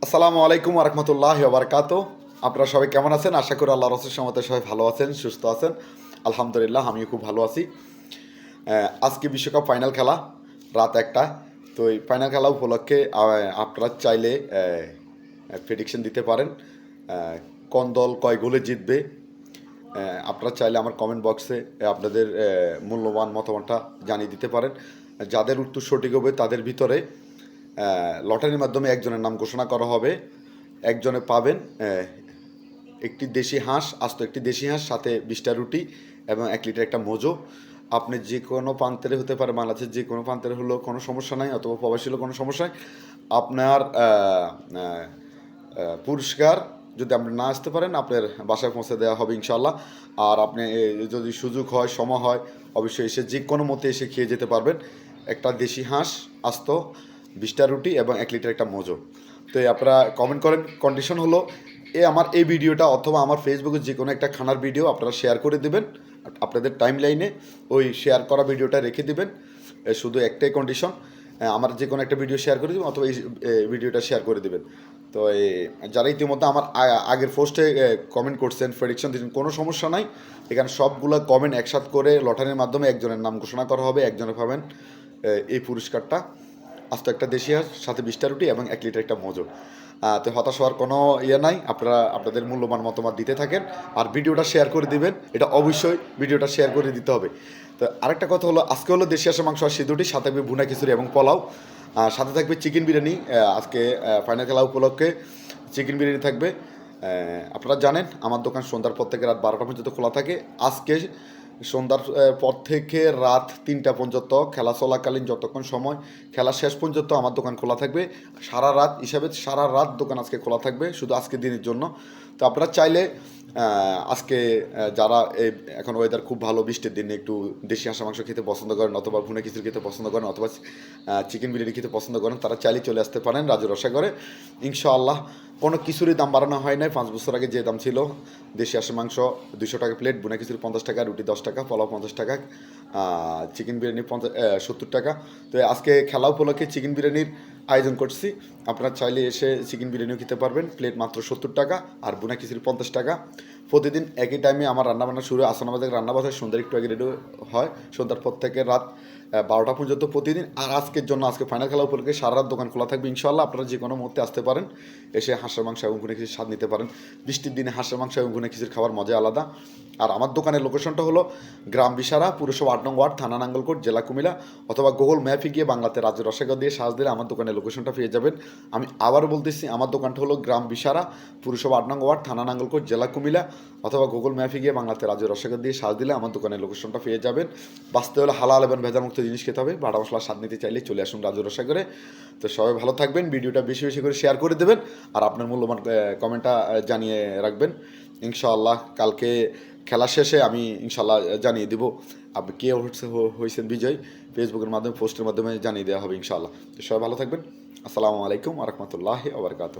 আসসালামু আলাইকুম রহমতুল্লাহ বারকাত। আপনারা সবাই কেমন আছেন? আশা করি আল্লাহ রসুল সমাতে সবাই ভালো আছেন, সুস্থ আছেন। আলহামদুলিল্লাহ, আমিও খুব ভালো আছি। আজকে বিশ্বকাপ ফাইনাল খেলা রাত 1টায়। তো এই ফাইনাল খেলা উপলক্ষে আপনারা চাইলে প্রেডিকশন দিতে পারেন কোন দল কয় গোলে জিতবে। আপনারা চাইলে আমার কমেন্ট বক্সে আপনাদের মূল্যবান মতামতটা জানিয়ে দিতে পারেন। যাদের উত্তর সঠিক হবে তাদের ভিতরে লটারির মাধ্যমে একজনের নাম ঘোষণা করা হবে। একজনে পাবেন একটি দেশি হাঁস, আস্ত একটি দেশি হাঁস, সাথে 20টা রুটি এবং 1 লিটার একটা মোজো। আপনি যে কোনো প্রান্তের হতে পারে, বাংলাদেশের যে কোনো প্রান্তের হলেও কোনো সমস্যা নাই, অথবা প্রবাসী হলেও কোনো সমস্যা নাই। আপনার পুরস্কার যদি আপনি না আসতে পারেন, আপনার বাসায় পৌঁছে দেওয়া হবে ইনশাল্লাহ। আর আপনি যদি সুযোগ হয়, সময় হয়, অবশ্যই এসে যে কোনো মতে এসে খেয়ে যেতে পারবেন। একটা দেশি হাঁস আস্ত, 20টা রুটি এবং 1 লিটার একটা মোজো। তো আপনারা কমেন্ট করেন। কন্ডিশন হলো আমার এই ভিডিওটা অথবা আমার ফেসবুকে যে কোনো একটা খানার ভিডিও আপনারা শেয়ার করে দেবেন। আপনাদের টাইম লাইনে ওই শেয়ার করা ভিডিওটা রেখে দেবেন। শুধু একটাই কন্ডিশন, আমার যে কোনো একটা ভিডিও শেয়ার করে দেবেন অথবা এই ভিডিওটা শেয়ার করে দেবেন। তো যারা ইতিমধ্যে আমার আগের পোস্টে কমেন্ট করছেন, প্রেডিকশন দিচ্ছেন, কোনো সমস্যা নাই। এখানে সবগুলো কমেন্ট একসাথ করে লটারির মাধ্যমে একজনের নাম ঘোষণা করা হবে। একজনে পাবেন এই পুরস্কারটা, আস্ত একটা দেশি হাঁস, সাথে 20টা রুটি এবং 1 লিটার একটা মোজো। তো হতাশ হওয়ার কোনো নাই। আপনারা আপনাদের মূল্যবান মতামত দিতে থাকেন আর ভিডিওটা শেয়ার করে দিবেন। এটা অবশ্যই ভিডিওটা শেয়ার করে দিতে হবে। তো আরেকটা কথা হলো, আজকে হলো দেশি হাঁসের মাংস আর সিদ্ধুটি, সাথে থাকবে ভুনা খিচুড়ি এবং পোলাও, সাথে থাকবে চিকেন বিরিয়ানি। আজকে ফাইনাল খেলা উপলক্ষে চিকেন বিরিয়ানি থাকবে। আপনারা জানেন আমার দোকান সন্ধ্যার পর থেকে রাত 12টা পর্যন্ত খোলা থাকে। আজকে সন্ধ্যার পর থেকে রাত 3টা পর্যন্ত, খেলা চলাকালীন যতক্ষণ সময়, খেলা শেষ পর্যন্ত আমার দোকান খোলা থাকবে। সারা রাত হিসাবে সারা রাত দোকান আজকে খোলা থাকবে, শুধু আজকে দিনের জন্য। তো আপনারা চাইলে আজকে যারা এখন ওয়েদার খুব ভালো, বৃষ্টির দিনে একটু দেশি হাঁসের মাংস খেতে পছন্দ করেন, অথবা ভুনা খিচুড়ি খেতে পছন্দ করেন, অথবা চিকেন বিরিয়ানি খেতে পছন্দ করেন, তারা চাইলে চলে আসতে পারেন রাজু রসাঘরে ইনশাআল্লাহ। কোনো কিছুরই দাম বাড়ানো হয় নাই। 5 বছর আগে যে দাম ছিল, দেশি হাঁসের মাংস 200 টাকা প্লেট, ভুনা খিচুড়ি 50 টাকা, রুটি 10 টাকা, পোলাও 50 টাকা, চিকেন বিরিয়ানি 70 টাকা। তো আজকে খেলা উপলক্ষে চিকেন বিরিয়ানির আয়োজন করছি। আপনারা চাইলে এসে চিকেন বিরিয়ানিও খেতে পারবেন, প্লেট মাত্র 70 টাকা, আর ভুনা খিচুড়ি 50 টাকা। প্রতিদিন একই টাইমে আমার রান্নাবান্না শুরু হয়। আসনা বাজার রান্না বাজার সন্ধ্যার একটু আগে রেডি হয়, সন্ধ্যার পর থেকে রাত 12টা পর্যন্ত প্রতিদিন। আর আজকের জন্য, আজকে ফাইনাল খেলা উপলক্ষে সারা রাত দোকান খোলা থাকবে ইনশাল্লাহ। আপনারা যে কোনো মুহূর্তে আসতে পারেন, এসে হাঁসের মাংস এবং ভুনা খিচুড়ির স্বাদ নিতে পারেন। বৃষ্টির দিনে হাঁসের মাংস এবং ভুনা খিচুড়ি খাওয়ার মজা আলাদা। আর আমার দোকানের লোকেশনটা হলো গ্রাম বিশারা, পুরসভা 8 নং ওয়ার্ড, থানা নাঙ্গলকোট, জেলা কুমিল্লা। অথবা গুগল ম্যাপে গিয়ে বাংলাতে রাজু রসাগর দিয়ে সার্চ দিলে আমার দোকানের লোকেশনটা পেয়ে যাবেন। আমি আবার বলতেছি, আমার দোকানটা হলো গ্রাম বিশারা, পুরসভা 8 নং ওয়ার্ড, থানা নাঙ্গলকোট, জেলা কুমিল্লা। অথবা গুগল ম্যাপে গিয়ে বাংলাতে রাজু রসাগর দিয়ে সার্চ দিলে আমার দোকানের লোকেশনটা পেয়ে যাবেন। বাঁচতে হলে হালাল এবং ভেজালমুক্ত জিনিস খেতে হবে। বাটা মশলা স্বাদ নিতে চাইলে চলে আসুন রাজু রসাগরে। তো সবাই ভালো থাকবেন, ভিডিওটা বেশি বেশি করে শেয়ার করে দেবেন, আর আপনার মূল্যবান কমেন্টটা জানিয়ে রাখবেন। ইনশাআল্লাহ কালকে খেলা শেষে আমি ইনশাল্লাহ জানিয়ে দিব আপনি কে হয়েছেন বিজয়। ফেসবুকের মাধ্যমে, পোস্টের মাধ্যমে জানিয়ে দেওয়া হবে ইনশাআল্লাহ। তো সবাই ভালো থাকবেন। আসসালামু আলাইকুম রহমতুল্লাহ আবরকাত।